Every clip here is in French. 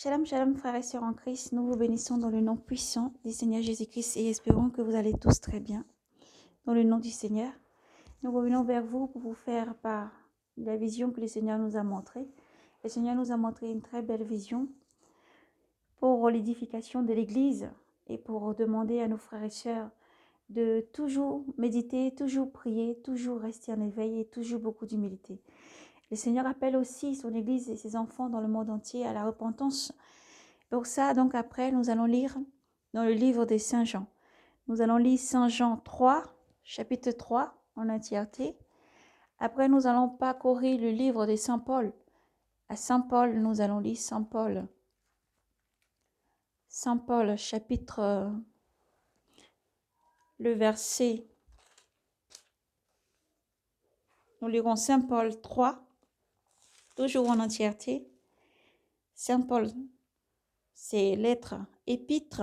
Shalom, shalom, frères et sœurs en Christ. Nous vous bénissons dans le nom puissant du Seigneur Jésus-Christ et espérons que vous allez tous très bien. Dans le nom du Seigneur, nous revenons vers vous pour vous faire part de la vision que le Seigneur nous a montrée. Le Seigneur nous a montré une très belle vision pour l'édification de l'Église et pour demander à nos frères et sœurs de toujours méditer, toujours prier, toujours rester en éveil et toujours beaucoup d'humilité. Le Seigneur appelle aussi son Église et ses enfants dans le monde entier à la repentance. Pour ça, donc après, nous allons lire dans le livre de Saint Jean. Nous allons lire Saint Jean 3, chapitre 3 en entièreté. Après, nous allons parcourir le livre de Saint Paul. À Saint Paul, nous allons lire Saint Paul. Saint Paul, chapitre, le verset. Nous lirons Saint Paul 3, toujours en entièreté. Saint Paul, c'est lettre, épître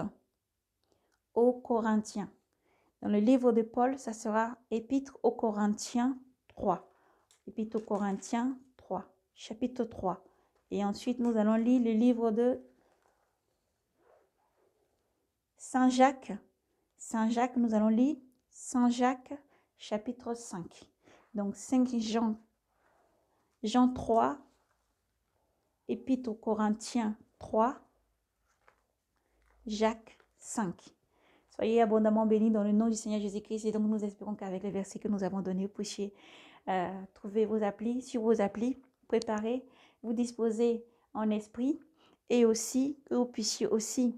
aux Corinthiens. Dans le livre de Paul, ça sera Épître aux Corinthiens 3. Épître aux Corinthiens 3, chapitre 3. Et ensuite, nous allons lire le livre de Saint Jacques. Saint Jacques, nous allons lire Saint Jacques, chapitre 5. Donc, 5 Jean, Jean 3, Épître aux Corinthiens 3, Jacques 5. Soyez abondamment bénis dans le nom du Seigneur Jésus-Christ. Et donc, nous espérons qu'avec les versets que nous avons donnés, vous puissiez trouver vos applis, sur vos applis, préparer, vous disposer en esprit et aussi que vous puissiez aussi,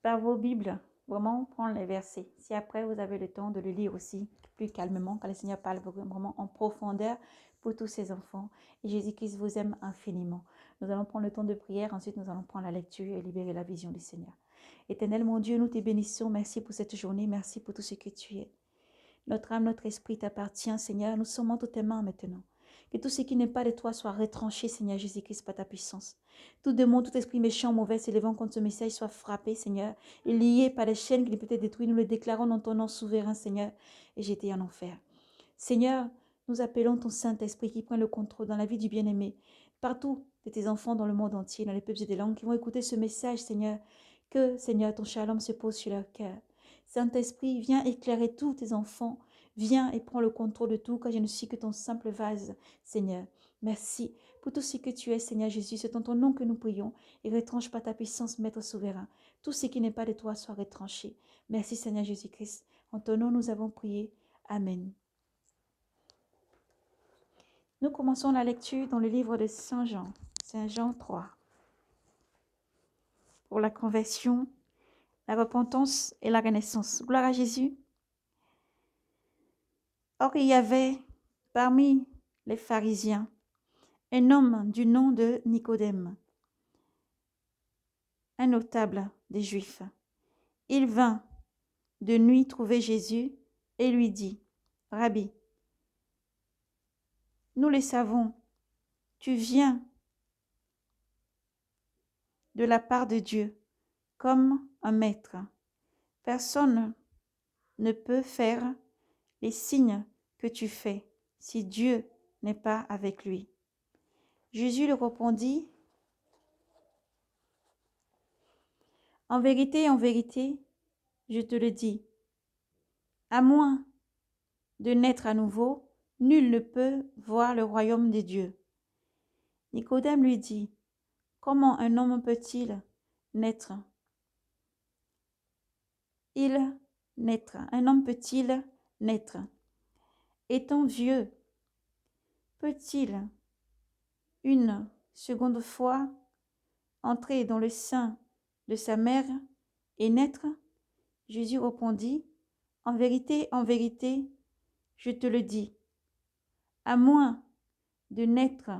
par vos Bibles, vraiment prendre les versets. Si après, vous avez le temps de le lire aussi plus calmement, quand le Seigneur parle vraiment en profondeur pour tous ses enfants. Et Jésus-Christ vous aime infiniment. Nous allons prendre le temps de prière. Ensuite, nous allons prendre la lecture et libérer la vision du Seigneur. Éternel, mon Dieu, nous te bénissons. Merci pour cette journée. Merci pour tout ce que tu es. Notre âme, notre esprit t'appartient, Seigneur. Nous sommes entre tes mains maintenant. Que tout ce qui n'est pas de toi soit retranché, Seigneur Jésus-Christ, par ta puissance. Tout démon, tout esprit méchant, mauvais, s'élevant contre ce message, soit frappé, Seigneur, et lié par des chaînes qui ne peuvent être détruites. Nous le déclarons dans ton nom souverain, Seigneur, et jeté en enfer. Seigneur, nous appelons ton Saint-Esprit qui prend le contrôle dans la vie du bien-aimé, partout de tes enfants dans le monde entier, dans les peuples et des langues qui vont écouter ce message, Seigneur. Que, Seigneur, ton shalom se pose sur leur cœur. Saint-Esprit, viens éclairer tous tes enfants. Viens et prends le contrôle de tout, car je ne suis que ton simple vase, Seigneur. Merci pour tout ce que tu es, Seigneur Jésus. C'est en ton nom que nous prions. Et retranche pas ta puissance, Maître souverain. Tout ce qui n'est pas de toi soit retranché. Merci, Seigneur Jésus-Christ. En ton nom, nous avons prié. Amen. Nous commençons la lecture dans le livre de Saint Jean, Saint Jean 3. Pour la conversion, la repentance et la renaissance. Gloire à Jésus. Or, il y avait parmi les pharisiens un homme du nom de Nicodème, un notable des Juifs. Il vint de nuit trouver Jésus et lui dit, « Rabbi, nous le savons, tu viens de la part de Dieu comme un maître. Personne ne peut faire les signes que tu fais si Dieu n'est pas avec lui. » Jésus lui répondit, « En vérité, je te le dis, à moins de naître à nouveau, nul ne peut voir le royaume des dieux. » Nicodème lui dit, « Comment un homme peut-il naître? Un homme peut-il naître? Étant vieux, peut-il une seconde fois entrer dans le sein de sa mère et naître? » Jésus répondit, « En vérité, je te le dis, à moins de naître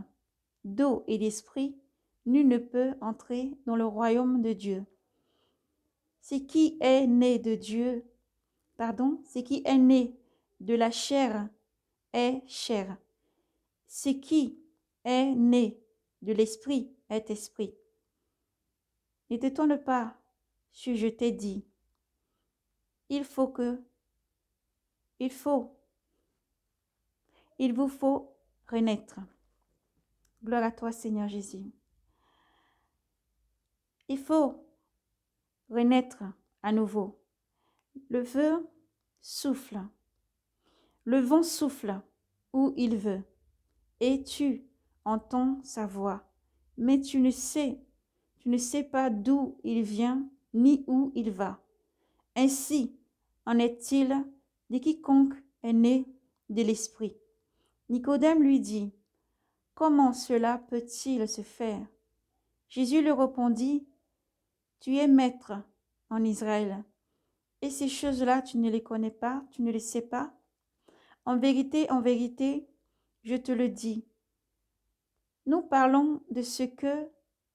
d'eau et d'esprit, nul ne peut entrer dans le royaume de Dieu. Ce qui est né de Dieu, ce qui est né de la chair est chair. Ce qui est né de l'esprit est esprit. Ne t'étonne pas si je t'ai dit, il vous faut renaître. Gloire à toi, Seigneur Jésus. Il faut renaître à nouveau. Le vent souffle. Le vent souffle où il veut. Et tu entends sa voix. Mais tu ne sais pas d'où il vient ni où il va. Ainsi en est-il de quiconque est né de l'Esprit. Nicodème lui dit, comment cela peut-il se faire? Jésus lui répondit, tu es maître en Israël, et ces choses-là, tu ne les connais pas, tu ne les sais pas. En vérité, je te le dis. Nous parlons de ce que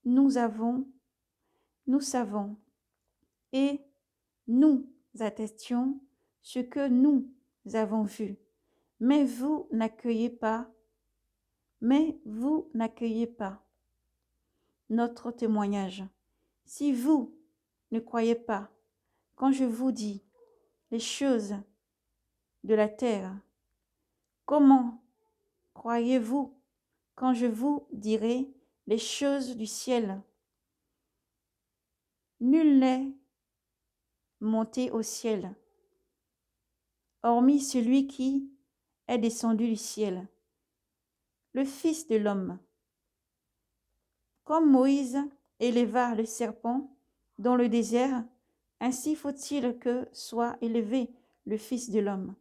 nous savons, et nous attestions ce que nous avons vu. Mais vous n'accueillez pas notre témoignage. Si vous ne croyez pas quand je vous dis les choses de la terre, comment croyez-vous quand je vous dirai les choses du ciel? Nul n'est monté au ciel, hormis celui qui est descendu du ciel, le Fils de l'homme. Comme Moïse éleva le serpent dans le désert, ainsi faut-il que soit élevé le Fils de l'homme,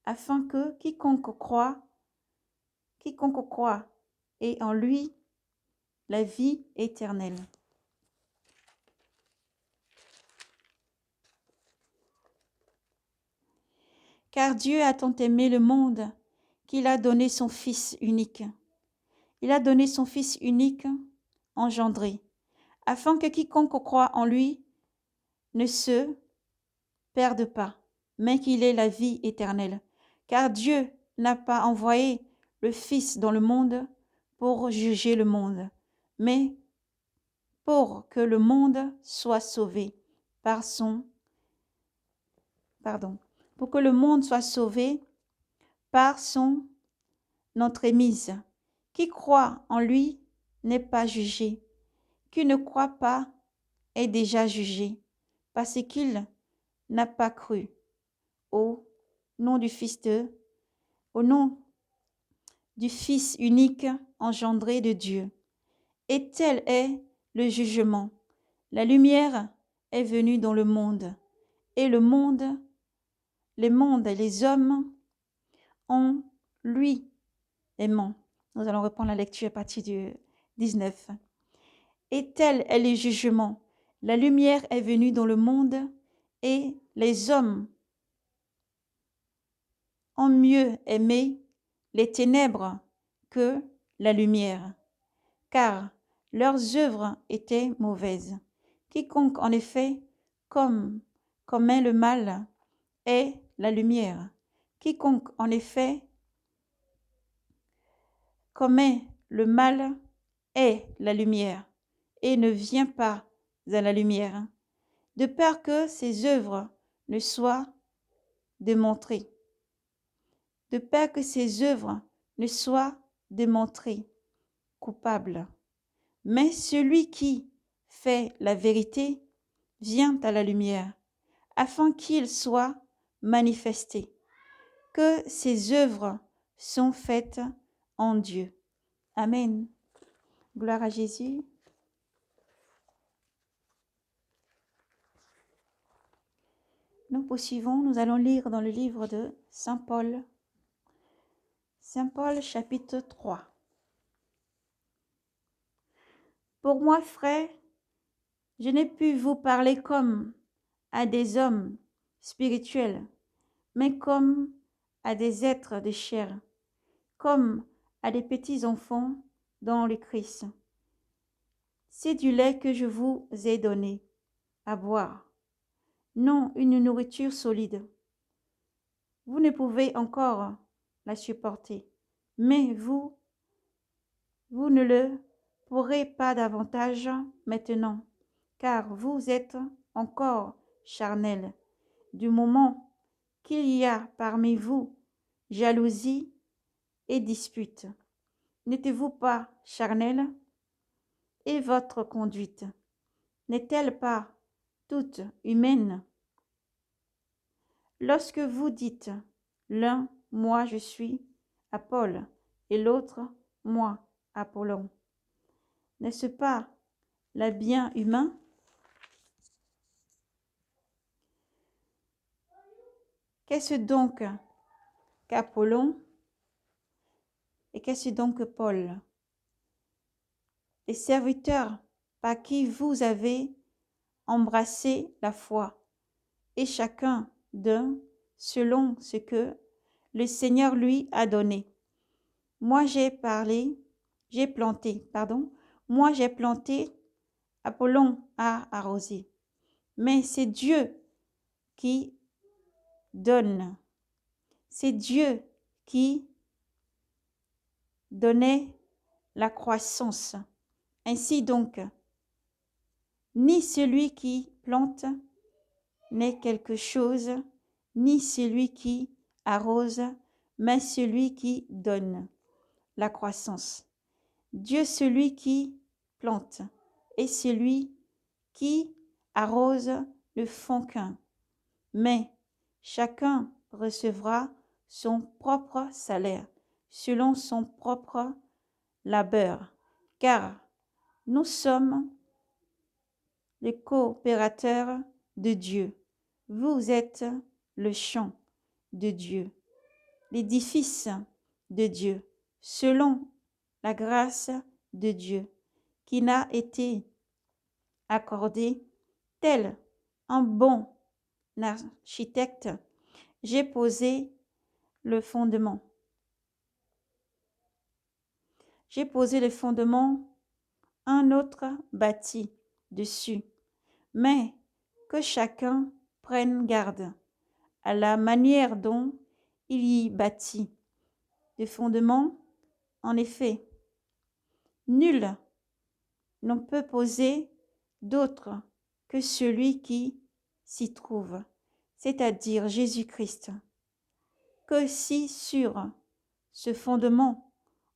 afin que quiconque croit ait en lui la vie éternelle. Car Dieu a tant aimé le monde qu'il a donné son Fils unique. Il a donné son Fils unique engendré, afin que quiconque croit en lui ne se perde pas, mais qu'il ait la vie éternelle. Car Dieu n'a pas envoyé le Fils dans le monde pour juger le monde, mais pour que le monde soit sauvé par pour que le monde soit sauvé par son entremise. Qui croit en lui n'est pas jugé. Qui ne croit pas est déjà jugé, parce qu'il n'a pas cru au nom du au nom du Fils unique engendré de Dieu. Et tel est le jugement. La lumière est venue dans le monde, et les mondes et les hommes en lui aimant. Nous allons reprendre la lecture à partir du 19. Et tel est le jugement. La lumière est venue dans le monde, et les hommes ont mieux aimé les ténèbres que la lumière, car leurs œuvres étaient mauvaises. Quiconque en effet commet le mal est la lumière. Quiconque en effet commet le mal est la lumière et ne vient pas à la lumière, de peur que ses œuvres ne soient démontrées. De peur que ses œuvres ne soient démontrées coupables. Mais celui qui fait la vérité vient à la lumière, afin qu'il soit manifesté que ses œuvres sont faites en Dieu. Amen. Gloire à Jésus. Nous poursuivons, nous allons lire dans le livre de Saint Paul. Saint Paul chapitre 3. Pour moi, frères, je n'ai pu vous parler comme à des hommes spirituels, mais comme à des êtres de chair, comme à des petits enfants dans le Christ. C'est du lait que je vous ai donné à boire, non une nourriture solide. Vous ne pouvez encore la supporter, mais vous ne le pourrez pas davantage maintenant, car vous êtes encore charnels, du moment qu'il y a parmi vous jalousie et dispute. N'êtes-vous pas charnels? Et votre conduite n'est-elle pas toute humaine? Lorsque vous dites l'un, moi je suis Paul, et l'autre, moi, Apollon, n'est-ce pas le bien humain? Qu'est-ce donc qu'Apollon et qu'est-ce donc que Paul? Les serviteurs par qui vous avez embrassé la foi, et chacun d'un selon ce que le Seigneur lui a donné. Moi j'ai planté, moi j'ai planté, Apollon a arrosé. Mais c'est Dieu qui donne. C'est Dieu qui donnait la croissance. Ainsi donc, ni celui qui plante n'est quelque chose, ni celui qui arrose, mais celui qui donne la croissance. Dieu celui qui plante et celui qui arrose ne font qu'un, mais chacun recevra son propre salaire selon son propre labeur, car nous sommes les coopérateurs de Dieu. Vous êtes le champ de Dieu, l'édifice de Dieu, selon la grâce de Dieu qui n'a été accordée tel un bon architecte. J'ai posé le fondement. J'ai posé le fondement, un autre bâti dessus. Mais que chacun prenne garde à la manière dont il y bâtit. Le fondement, en effet, nul ne peut poser d'autre que celui qui s'y trouve, c'est-à-dire Jésus-Christ. Que si sur ce fondement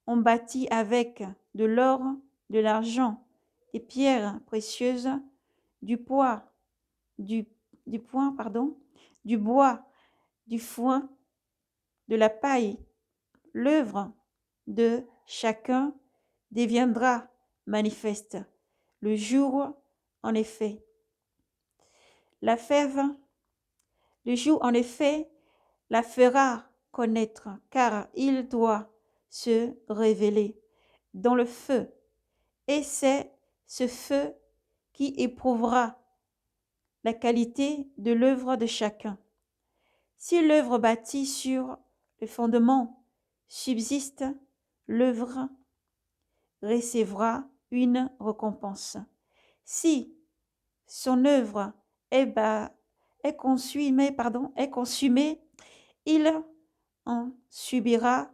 on bâtit avec de l'or, de l'argent, des pierres précieuses, du bois, du foin, de la paille, l'œuvre de chacun deviendra manifeste. Le jour, en effet, la fera connaître, car il doit se révéler dans le feu, et c'est ce feu qui éprouvera la qualité de l'œuvre de chacun. Si l'œuvre bâtie sur le fondement subsiste, l'œuvre recevra une récompense. Si son œuvre est consumée, il en subira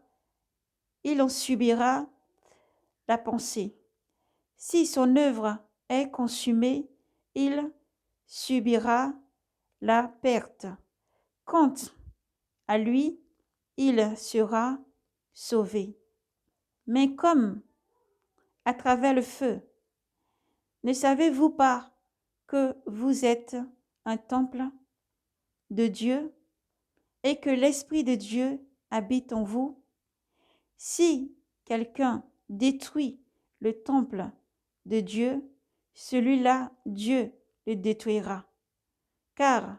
la pensée. Si son œuvre est consumée, il subira la perte. Quant à lui, il sera sauvé. Mais comme à travers le feu, ne savez-vous pas que vous êtes un temple de Dieu et que l'Esprit de Dieu habite en vous? Si quelqu'un détruit le temple de Dieu, celui-là, Dieu le détruira. Car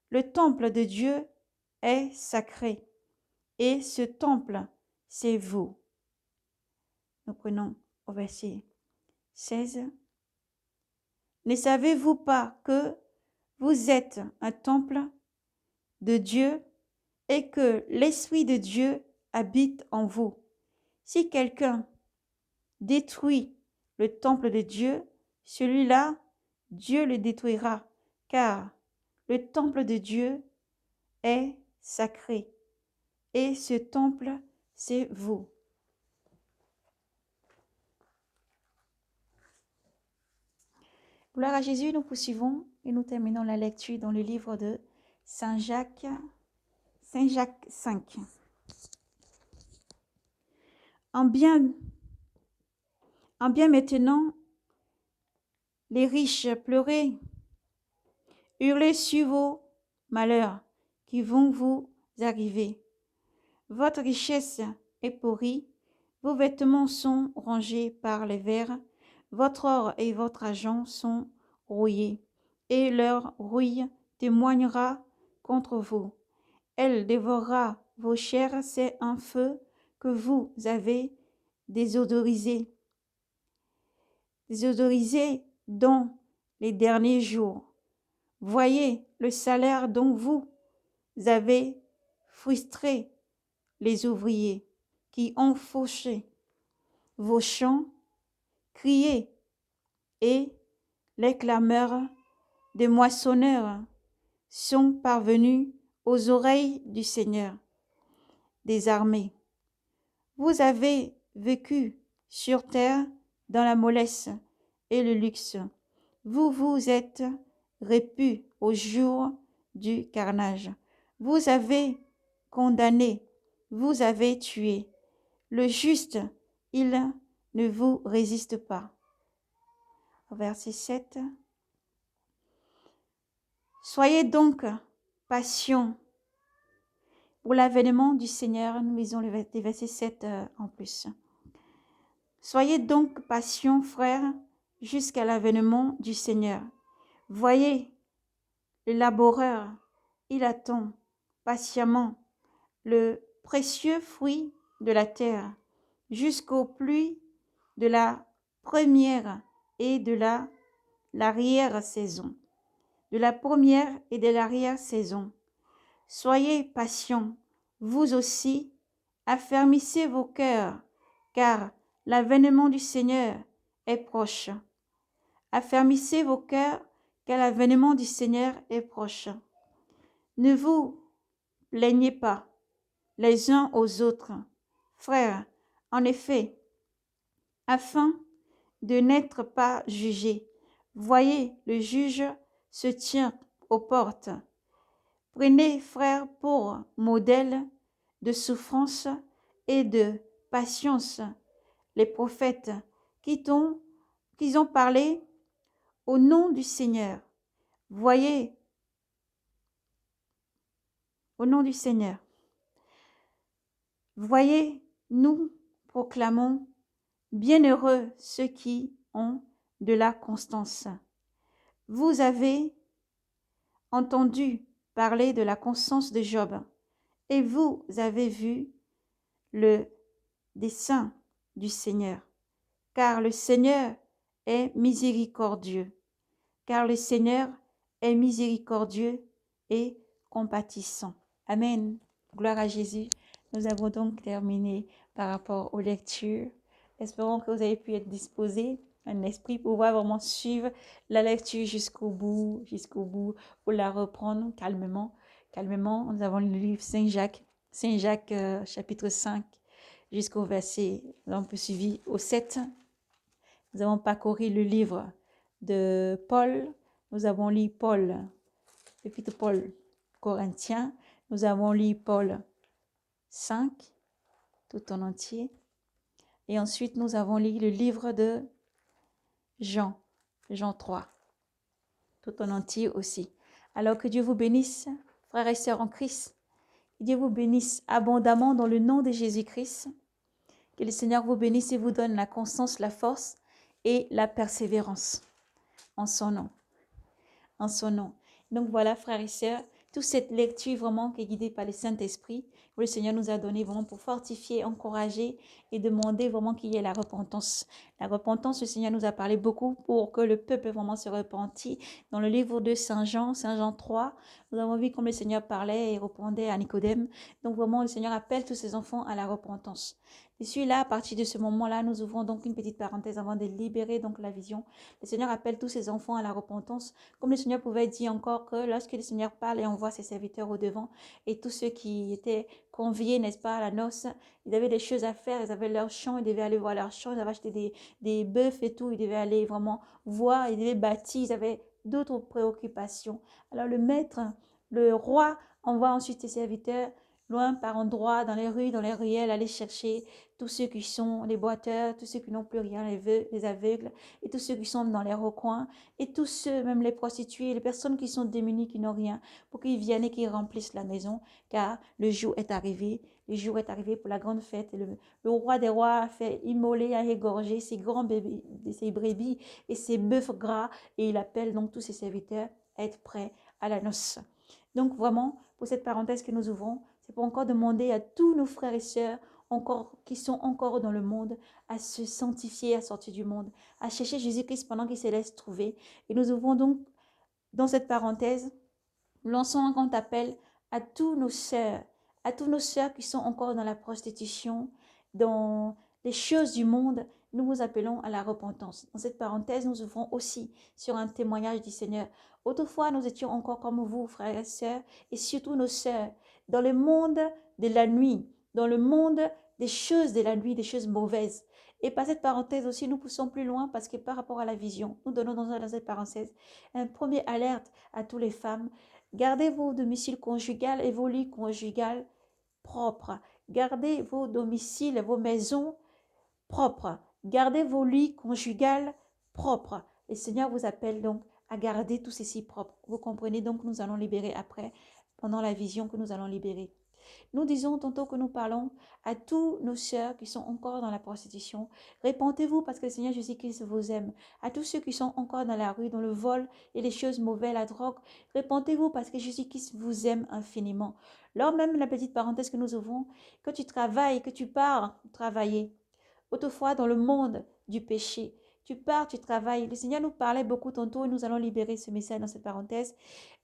le temple de Dieu est sacré et ce temple, c'est vous. Nous prenons au verset 16. Ne savez-vous pas que vous êtes un temple de Dieu et que l'Esprit de Dieu habite en vous? Si quelqu'un détruit le temple de Dieu, celui-là, Dieu le détruira, car le temple de Dieu est sacré et ce temple, c'est vous. Gloire à Jésus, nous poursuivons et nous terminons la lecture dans le livre de Saint Jacques 5. En bien maintenant, il y a, Les riches, pleurez, hurlez sur vos malheurs qui vont vous arriver. Votre richesse est pourrie, vos vêtements sont rongés par les vers, votre or et votre argent sont rouillés, et leur rouille témoignera contre vous. Elle dévorera vos chairs, c'est un feu que vous avez désodorisé, désodorisé dans les derniers jours. Voyez le salaire dont vous avez frustré les ouvriers qui ont fauché vos champs, criez, et les clameurs des moissonneurs sont parvenus aux oreilles du Seigneur des armées. Vous avez vécu sur terre dans la mollesse et le luxe. Vous vous êtes répus au jour du carnage. Vous avez condamné, vous avez tué. Le juste, il ne vous résiste pas. Verset 7. Soyez donc patients pour l'avènement du Seigneur. Nous lisons le verset 7 en plus. Soyez donc patients, frères, jusqu'à l'avènement du Seigneur. Voyez, le laboureur, il attend patiemment le précieux fruit de la terre jusqu'aux pluies de la première et de l'arrière-saison. De la première et de l'arrière-saison. Soyez patients, vous aussi, affermissez vos cœurs, car l'avènement du Seigneur est proche. Affermissez vos cœurs, car l'avènement du Seigneur est proche. Ne vous plaignez pas les uns aux autres, frères, en effet, afin de n'être pas jugés. Voyez, le juge se tient aux portes. Prenez, frères, pour modèle de souffrance et de patience les prophètes qui ont parlé au nom du Seigneur. Voyez, au nom du Seigneur. Voyez, nous proclamons, bienheureux ceux qui ont de la constance. Vous avez entendu parler de la constance de Job, et vous avez vu le dessein du Seigneur, car le Seigneur est miséricordieux, car le Seigneur est miséricordieux et compatissant. Amen. Gloire à Jésus. Nous avons donc terminé par rapport aux lectures. Espérons que vous avez pu être disposés un esprit pour pouvoir vraiment suivre la lecture jusqu'au bout, ou la reprendre calmement. Calmement, nous avons le livre Saint-Jacques, chapitre 5, jusqu'au verset, nous avons suivi au 7. Nous avons parcouru le livre de Paul. Nous avons lu Paul, l'épître Paul Corinthiens. Nous avons lu Paul 5, tout en entier. Et ensuite, nous avons lu le livre de Jean 3, tout en entier aussi. Alors que Dieu vous bénisse, frères et sœurs en Christ. Que Dieu vous bénisse abondamment dans le nom de Jésus-Christ. Que le Seigneur vous bénisse et vous donne la constance, la force et la persévérance en son nom. En son nom. Donc voilà, frères et sœurs, toute cette lecture vraiment qui est guidée par le Saint-Esprit, que le Seigneur nous a donné vraiment pour fortifier, encourager et demander vraiment qu'il y ait la repentance. La repentance, le Seigneur nous a parlé beaucoup pour que le peuple vraiment se repentit. Dans le livre de Saint Jean 3, nous avons vu comme le Seigneur parlait et répondait à Nicodème. Donc vraiment, le Seigneur appelle tous ses enfants à la repentance. Et celui-là, à partir de ce moment-là, nous ouvrons donc une petite parenthèse avant de libérer donc la vision. Le Seigneur appelle tous ses enfants à la repentance. Comme le Seigneur pouvait dire encore que lorsque le Seigneur parle et envoie ses serviteurs au devant et tous ceux qui étaient conviés, n'est-ce pas, à la noce, ils avaient des choses à faire, ils avaient leur champ, ils devaient aller voir leur champ, ils avaient acheté des bœufs et tout, ils devaient aller vraiment voir, ils devaient bâtir, ils avaient d'autres préoccupations. Alors le maître, le roi envoie ensuite ses serviteurs loin par endroits, dans les rues, dans les ruelles, aller chercher tous ceux qui sont les boiteurs, tous ceux qui n'ont plus rien, les aveugles, et tous ceux qui sont dans les recoins, et tous ceux, même les prostituées, les personnes qui sont démunies, qui n'ont rien, pour qu'ils viennent et qu'ils remplissent la maison, car le jour est arrivé. Le jour est arrivé pour la grande fête. Le roi des rois a fait immoler, a égorgé ses grands bébés, ses brebis et ses bœufs gras, et il appelle donc tous ses serviteurs à être prêts à la noce. Donc vraiment, pour cette parenthèse que nous ouvrons, c'est pour encore demander à tous nos frères et sœurs encore, qui sont encore dans le monde à se sanctifier, à sortir du monde, à chercher Jésus-Christ pendant qu'il se laisse trouver. Et nous ouvrons donc dans cette parenthèse, lançons un grand appel à tous nos sœurs qui sont encore dans la prostitution, dans les choses du monde. Nous vous appelons à la repentance. Dans cette parenthèse, nous ouvrons aussi sur un témoignage du Seigneur. Autrefois, nous étions encore comme vous, frères et sœurs, et surtout nos sœurs, dans le monde de la nuit, dans le monde des choses de la nuit, des choses mauvaises. Et par cette parenthèse aussi, nous poussons plus loin parce que par rapport à la vision, nous donnons dans cette parenthèse un premier alerte à toutes les femmes. Gardez vos domiciles conjugal et vos lits conjugales propres. Gardez vos domiciles, vos maisons propres. Gardez vos lits conjugales propres. Le Seigneur vous appelle donc à garder tout ceci propre. Vous comprenez donc, nous allons libérer après, pendant la vision que nous allons libérer. Nous disons tantôt que nous parlons à tous nos sœurs qui sont encore dans la prostitution. Répentez-vous parce que le Seigneur Jésus-Christ vous aime. À tous ceux qui sont encore dans la rue, dans le vol et les choses mauvaises, la drogue, répentez-vous parce que Jésus-Christ vous aime infiniment. Lors même la petite parenthèse que nous ouvrons, que tu travailles, que tu pars travailler. Autrefois dans le monde du péché, tu pars, tu travailles. Le Seigneur nous parlait beaucoup tantôt et nous allons libérer ce message dans cette parenthèse.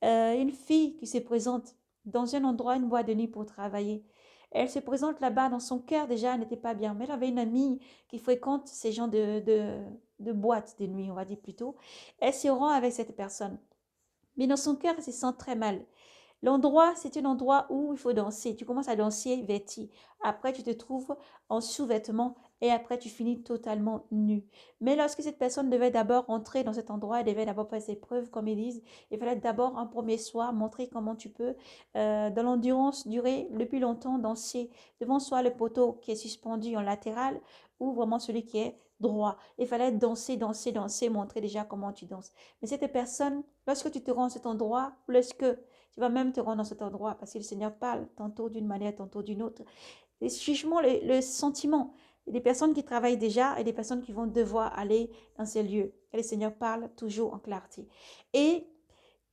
Une fille qui se présente dans un endroit, une boîte de nuit pour travailler. Elle se présente là-bas, dans son cœur déjà, elle n'était pas bien. Mais elle avait une amie qui fréquente ces gens de boîtes de nuit, on va dire plutôt. Elle se rend avec cette personne. Mais dans son cœur, elle se sent très mal. L'endroit, c'est un endroit où il faut danser. Tu commences à danser vêti. Après, tu te trouves en sous-vêtements et après, tu finis totalement nu. Mais lorsque cette personne devait d'abord entrer dans cet endroit, elle devait d'abord faire ses preuves, comme ils disent. Il fallait d'abord un premier soir montrer comment tu peux, dans l'endurance, durer le plus longtemps, danser devant soit le poteau qui est suspendu en latéral ou vraiment celui qui est droit. Il fallait danser, danser, danser, montrer déjà comment tu danses. Mais cette personne, lorsque tu te rends à cet endroit, lorsque tu vas même te rendre dans cet endroit parce que le Seigneur parle tantôt d'une manière, tantôt d'une autre. Les jugements, le sentiment. Il y a des personnes qui travaillent déjà et des personnes qui vont devoir aller dans ces lieux. Et le Seigneur parle toujours en clarté. Et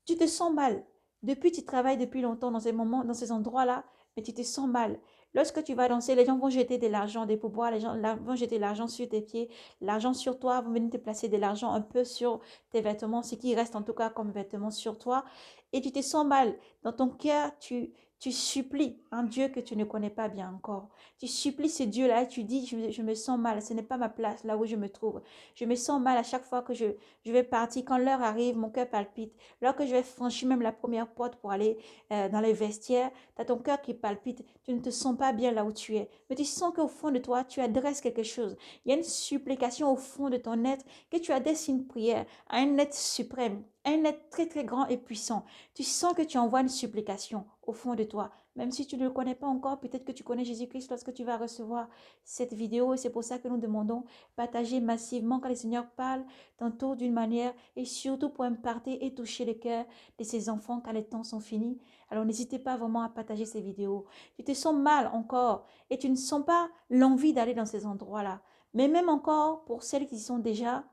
tu te sens mal. Depuis, tu travailles depuis longtemps dans ces moments, dans ces endroits-là, mais tu te sens mal. Lorsque tu vas danser, les gens vont jeter de l'argent, des pourboires, les gens vont jeter de l'argent sur tes pieds, l'argent sur toi, vont venir te placer de l'argent un peu sur tes vêtements, ce qui reste en tout cas comme vêtements sur toi, et tu te sens mal. Dans ton cœur, tu supplies un Dieu que tu ne connais pas bien encore. Tu supplies ce Dieu-là et tu dis, je me sens mal, ce n'est pas ma place là où je me trouve. Je me sens mal à chaque fois que je vais partir. Quand l'heure arrive, mon cœur palpite. Lorsque je vais franchir même la première porte pour aller dans les vestiaires, tu as ton cœur qui palpite. Tu ne te sens pas bien là où tu es. Mais tu sens qu'au fond de toi, tu adresses quelque chose. Il y a une supplication au fond de ton être que tu adresses une prière à un être suprême, à un être très très grand et puissant. Tu sens que tu envoies une supplication au fond de toi. Même si tu ne le connais pas encore, peut-être que tu connais Jésus-Christ lorsque tu vas recevoir cette vidéo. Et c'est pour ça que nous demandons partager massivement quand le Seigneur parle, tantôt d'une manière et surtout pour imparter et toucher le cœur de ses enfants quand les temps sont finis. Alors n'hésitez pas vraiment à partager ces vidéos. Tu te sens mal encore et tu ne sens pas l'envie d'aller dans ces endroits-là. Mais même encore pour celles qui sont déjà,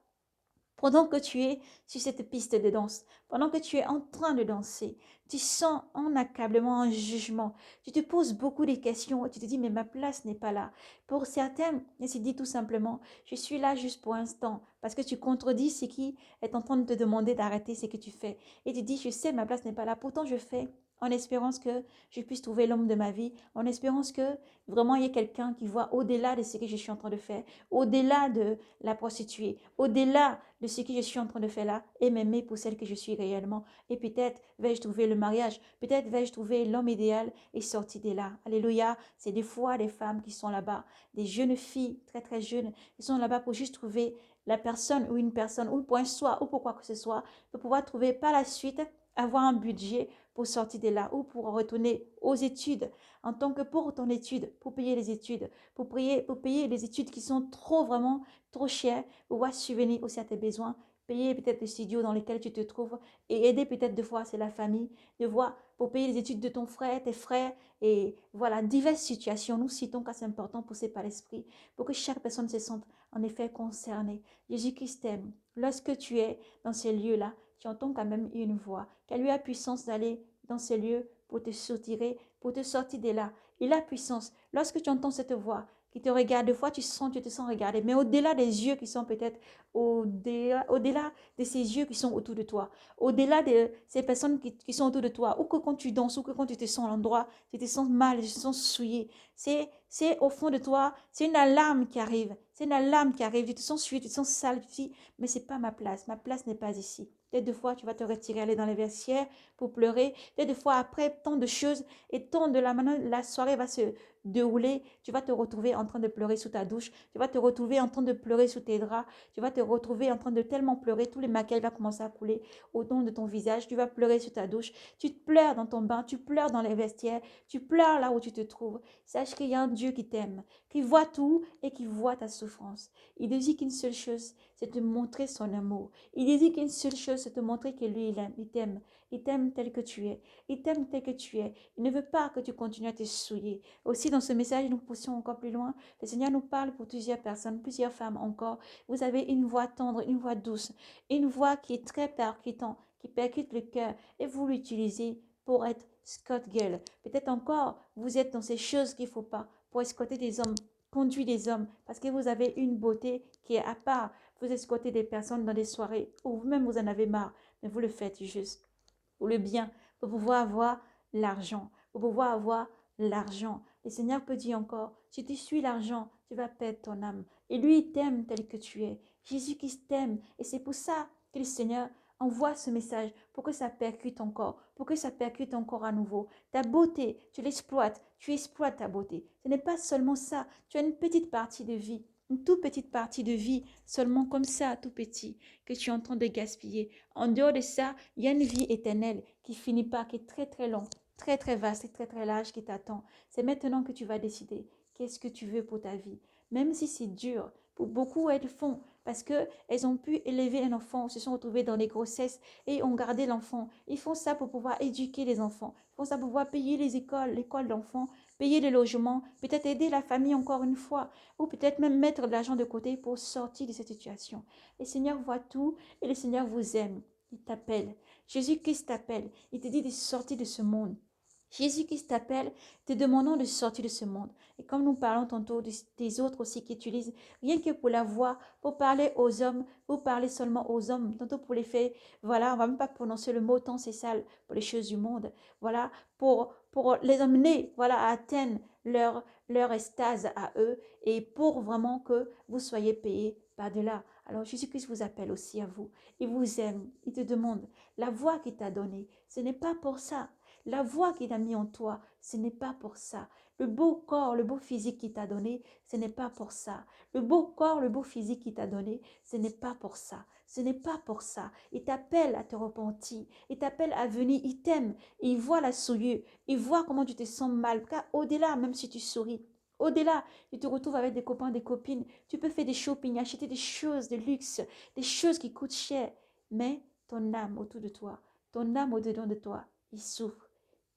pendant que tu es sur cette piste de danse, pendant que tu es en train de danser, tu sens un accablement, un jugement. Tu te poses beaucoup de questions et tu te dis, mais ma place n'est pas là. Pour certaines, elle se dit tout simplement, je suis là juste pour un instant, parce que tu contredis ce qui est en train de te demander d'arrêter ce que tu fais. Et tu dis, je sais, ma place n'est pas là, pourtant je fais en espérance que je puisse trouver l'homme de ma vie, en espérance que vraiment il y ait quelqu'un qui voit au-delà de ce que je suis en train de faire, au-delà de la prostituée, au-delà de ce que je suis en train de faire là, et m'aimer pour celle que je suis réellement. Et peut-être vais-je trouver le mariage, peut-être vais-je trouver l'homme idéal et sortir de là. Alléluia, c'est des fois des femmes qui sont là-bas, des jeunes filles très très jeunes, qui sont là-bas pour juste trouver la personne ou une personne, ou pour un soir, ou pour quoi que ce soit, pour pouvoir trouver par la suite, avoir un budget pour sortir de là ou pour retourner aux études, en tant que pour ton étude, pour payer les études, pour payer les études qui sont trop vraiment trop chères, pour pouvoir subvenir aussi à tes besoins, payer peut-être les studios dans lesquels tu te trouves et aider peut-être de fois, c'est la famille, de voir pour payer les études de ton frère, tes frères et voilà, diverses situations. Nous citons car c'est important poussé par l'esprit pour que chaque personne se sente en effet concernée. Jésus-Christ t'aime. Lorsque tu es dans ces lieux-là, tu entends quand même une voix qui a lui la puissance d'aller dans ces lieux pour te soutirer, pour te sortir de là. Il a puissance. Lorsque tu entends cette voix qui te regarde, des fois tu te sens regarder, mais au-delà des yeux qui sont peut-être au-delà de ces yeux qui sont autour de toi, au-delà de ces personnes qui sont autour de toi, ou que quand tu danses, ou que quand tu te sens à l'endroit, tu te sens mal, tu te sens souillé. C'est au fond de toi, c'est une alarme qui arrive. C'est une alarme qui arrive. Tu te sens souillé, tu te sens sale, tu te dis, mais c'est pas ma place. Ma place n'est pas ici. Peut-être des fois, tu vas te retirer, aller dans les vestiaires pour pleurer. Peut-être des fois, après tant de choses et tant de la manière, la soirée va se dérouler, tu vas te retrouver en train de pleurer sous ta douche. Tu vas te retrouver en train de pleurer sous tes draps. Tu vas te retrouver en train de tellement pleurer, tous les maquillages vont commencer à couler au long de ton visage. Tu vas pleurer sous ta douche. Tu pleures dans ton bain, tu pleures dans les vestiaires, tu pleures là où tu te trouves. Sache qu'il y a un Dieu qui t'aime, qui voit tout et qui voit ta souffrance. Il ne dit qu'une seule chose, c'est te montrer son amour. Il ne dit qu'une seule chose, c'est te montrer que lui, il aime, il t'aime. Il t'aime tel que tu es. Il t'aime tel que tu es. Il ne veut pas que tu continues à te souiller. Aussi, dans ce message, nous poussions encore plus loin. Le Seigneur nous parle pour plusieurs personnes, plusieurs femmes encore. Vous avez une voix tendre, une voix douce, une voix qui est très percutante, qui percute le cœur. Et vous l'utilisez pour être Scott Girl. Peut-être encore, vous êtes dans ces choses qu'il ne faut pas pour escorter des hommes, conduire des hommes, parce que vous avez une beauté qui est à part. Vous escortez des personnes dans des soirées où vous-même vous en avez marre, mais vous le faites juste pour le bien, pour pouvoir avoir l'argent, pour pouvoir avoir l'argent. Le Seigneur peut dire encore, si tu suis l'argent, tu vas perdre ton âme. Et lui, il t'aime tel que tu es. Jésus-Christ t'aime. Et c'est pour ça que le Seigneur envoie ce message, pour que ça percute encore, pour que ça percute encore à nouveau. Ta beauté, tu l'exploites, tu exploites ta beauté. Ce n'est pas seulement ça, tu as une petite partie de vie, une toute petite partie de vie, seulement comme ça, tout petit, que tu es en train de gaspiller. En dehors de ça, il y a une vie éternelle qui finit pas, qui est très très longue, très très vaste et très très large qui t'attend. C'est maintenant que tu vas décider qu'est-ce que tu veux pour ta vie. Même si c'est dur, pour beaucoup elles font parce qu'elles ont pu élever un enfant, se sont retrouvées dans les grossesses et ont gardé l'enfant. Ils font ça pour pouvoir éduquer les enfants. Ils font ça pour pouvoir payer les écoles, l'école d'enfants, payer les logements, peut-être aider la famille encore une fois, ou peut-être même mettre de l'argent de côté pour sortir de cette situation. Le Seigneur voit tout et le Seigneur vous aime. Il t'appelle. Jésus-Christ t'appelle. Il te dit de sortir de ce monde. Jésus-Christ t'appelle, te demandant de sortir de ce monde. Et comme nous parlons tantôt des autres aussi qui utilisent, rien que pour la voix, pour parler aux hommes, pour parler seulement aux hommes, tantôt pour les faits, voilà, on va même pas prononcer le mot tant c'est sale pour les choses du monde, voilà, pour les amener, voilà, à atteindre leur extase à eux et pour vraiment que vous soyez payés par-delà. Alors Jésus-Christ vous appelle aussi à vous. Il vous aime, il te demande la voix qu'il t'a donnée. Ce n'est pas pour ça. La voix qu'il a mis en toi, ce n'est pas pour ça. Le beau corps, le beau physique qu'il t'a donné, ce n'est pas pour ça. Le beau corps, le beau physique qu'il t'a donné, ce n'est pas pour ça. Ce n'est pas pour ça. Il t'appelle à te repentir. Il t'appelle à venir. Il t'aime. Il voit la souillure. Il voit comment tu te sens mal. Car au-delà, même si tu souris, au-delà, tu te retrouves avec des copains, des copines. Tu peux faire des shopping, acheter des choses de luxe, des choses qui coûtent cher. Mais ton âme autour de toi, ton âme au-dedans de toi, il souffre,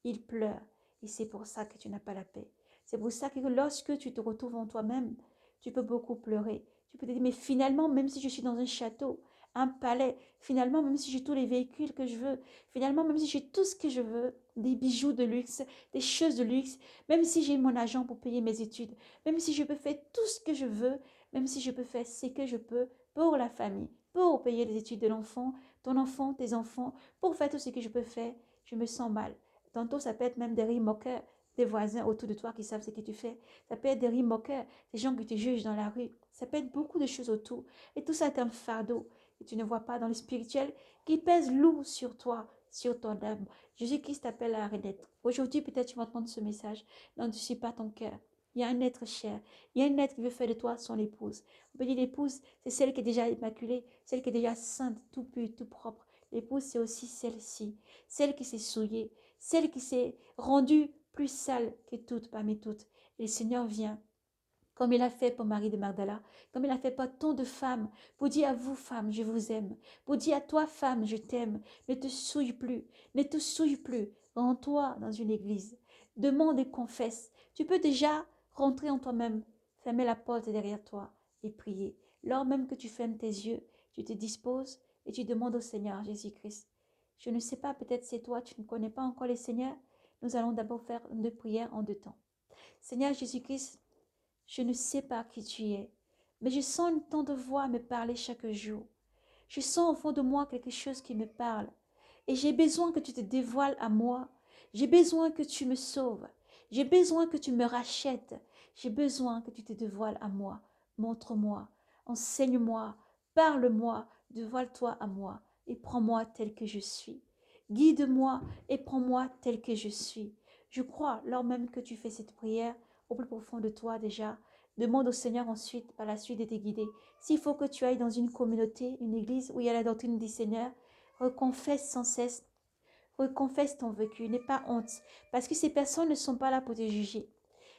il pleure. Et c'est pour ça que tu n'as pas la paix. C'est pour ça que lorsque tu te retrouves en toi-même, tu peux beaucoup pleurer. Tu peux te dire, mais finalement, même si je suis dans un château, un palais, finalement, même si j'ai tous les véhicules que je veux, finalement, même si j'ai tout ce que je veux, des bijoux de luxe, des choses de luxe, même si j'ai mon argent pour payer mes études, même si je peux faire tout ce que je veux, même si je peux faire ce que je peux pour la famille, pour payer les études de l'enfant, ton enfant, tes enfants, pour faire tout ce que je peux faire, je me sens mal. Tantôt, ça peut être même des rires moqueurs, des voisins autour de toi qui savent ce que tu fais. Ça peut être des rires moqueurs, des gens qui te jugent dans la rue. Ça peut être beaucoup de choses autour. Et tout ça est un fardeau que tu ne vois pas dans le spirituel qui pèse lourd sur toi, sur ton âme. Jésus-Christ t'appelle à renaître. Aujourd'hui, peut-être tu vas entendre ce message. N'endurcis pas ton cœur. Il y a un être cher. Il y a un être qui veut faire de toi son épouse. On peut dire l'épouse, c'est celle qui est déjà immaculée, celle qui est déjà sainte, tout pure, tout propre. L'épouse, c'est aussi celle-ci, celle qui s'est souillée, celle qui s'est rendue plus sale que toutes parmi toutes. Et le Seigneur vient, comme il a fait pour Marie de Magdala, comme il a fait pour tant de femmes, pour dire à vous, femmes, je vous aime, pour dire à toi, femme, je t'aime, ne te souille plus, ne te souille plus, rends-toi dans une église, demande et confesse. Tu peux déjà rentrer en toi-même, fermer la porte derrière toi et prier. Lors même que tu fermes tes yeux, tu te disposes et tu demandes au Seigneur Jésus-Christ. Je ne sais pas, peut-être c'est toi, tu ne connais pas encore le Seigneur. Nous allons d'abord faire une prière en deux temps. Seigneur Jésus-Christ, je ne sais pas qui tu es, mais je sens une tendre voix me parler chaque jour. Je sens au fond de moi quelque chose qui me parle. Et j'ai besoin que tu te dévoiles à moi. J'ai besoin que tu me sauves. J'ai besoin que tu me rachètes. J'ai besoin que tu te dévoiles à moi. Montre-moi, enseigne-moi, parle-moi, dévoile-toi à moi et prends-moi tel que je suis. Guide-moi et prends-moi tel que je suis. Je crois, lors même que tu fais cette prière, au plus profond de toi déjà, demande au Seigneur ensuite, par la suite, de te guider. S'il faut que tu ailles dans une communauté, une église où il y a la doctrine du Seigneur, reconfesse sans cesse, reconfesse ton vécu, n'aie pas honte, parce que ces personnes ne sont pas là pour te juger.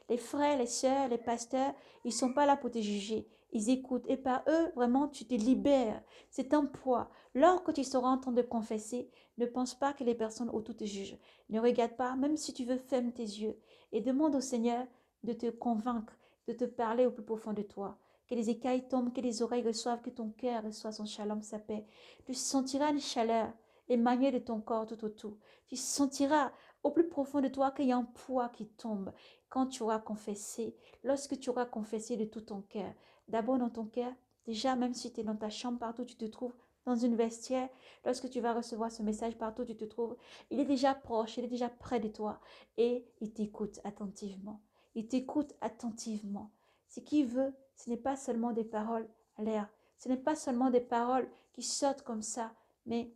Les frères, les sœurs, les pasteurs, ils ne sont pas là pour te juger. Ils écoutent. Et par eux, vraiment, tu te libères. C'est un poids. Lorsque tu seras en train de confesser, ne pense pas que les personnes autour te jugent. Ne regarde pas, même si tu veux, ferme tes yeux et demande au Seigneur de te convaincre, de te parler au plus profond de toi. Que les écailles tombent, que les oreilles reçoivent, que ton cœur reçoive son shalom, sa paix. Tu sentiras une chaleur émanée de ton corps tout autour. Tu sentiras au plus profond de toi qu'il y a un poids qui tombe quand tu auras confessé, lorsque tu auras confessé de tout ton cœur. D'abord dans ton cœur, déjà même si tu es dans ta chambre, partout où tu te trouves, dans une vestiaire, lorsque tu vas recevoir ce message partout où tu te trouves, il est déjà proche, il est déjà près de toi et il t'écoute attentivement. Il t'écoute attentivement. Ce qu'il veut, ce n'est pas seulement des paroles à l'air, ce n'est pas seulement des paroles qui sortent comme ça, mais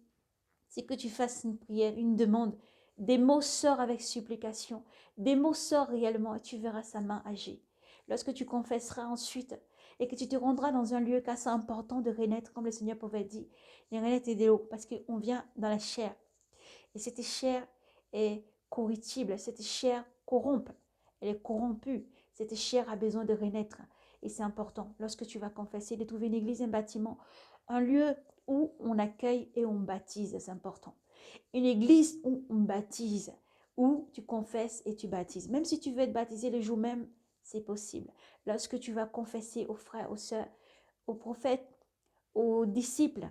c'est que tu fasses une prière, une demande. Des mots sortent avec supplication. Des mots sortent réellement et tu verras sa main agir. Lorsque tu confesseras ensuite et que tu te rendras dans un lieu assez important de renaître, comme le Seigneur pouvait dire, de renaître et de l'eau, parce qu'on vient dans la chair. Et cette chair est corruptible, cette chair corrompt, elle est corrompue. Cette chair a besoin de renaître. Et c'est important, lorsque tu vas confesser, de trouver une église, un bâtiment, un lieu où on accueille et on baptise, c'est important. Une église où on baptise, où tu confesses et tu baptises. Même si tu veux être baptisé le jour même, c'est possible. Lorsque tu vas confesser aux frères, aux sœurs, aux prophètes, aux disciples,